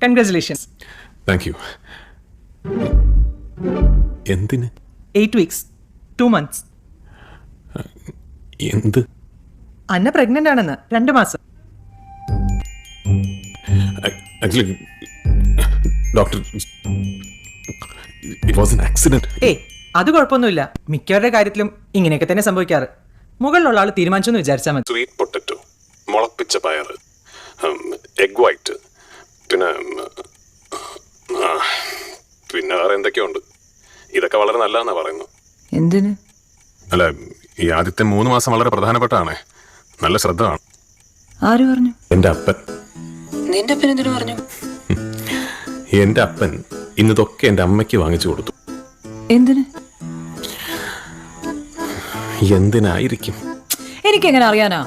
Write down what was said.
Congratulations. Thank you. എന്തിന്? 8 weeks, 2 months. എന്ത്? അന്ന pregnant ആണെന്ന് 2 മാസം. Actually doctor, it was an accident. ഏയ് അത് കുഴപ്പമൊന്നുമില്ല. മിക്കവരുടെ കാര്യത്തിലും ഇങ്ങനെയൊക്കെ തന്നെ സംഭവിക്കാറ്. മുകളിലുള്ള ആൾ തീരുമാനിച്ചെന്ന് വിചാരിച്ചാൽ മതി. സ്വീറ്റ് പൊട്ടറ്റോ, മുളപ്പിച്ച പയർ, എഗ് വൈറ്റ്, പിന്നെ വേറെ എന്തൊക്കെയുണ്ട്. ഇതൊക്കെ വളരെ നല്ലതെന്നാ പറയുന്നു. എന്തിന്? അല്ല, ഈ ആദ്യത്തെ 3 മാസം വളരെ പ്രധാനപ്പെട്ടതാണേ. നല്ല ശ്രദ്ധ വേണം. ആര് പറഞ്ഞു? എൻ്റെ അപ്പൻ. നിന്റെ അപ്പൻ എന്തിനു പറഞ്ഞു? എൻ്റെ അപ്പൻ ഇന്നതൊക്കെ എൻ്റെ അമ്മയ്ക്ക് വാങ്ങിച്ചു കൊടുത്തു. എന്തിന്? എന്തിനായിരിക്കും? എനിക്കെങ്ങനെ അറിയാനാ?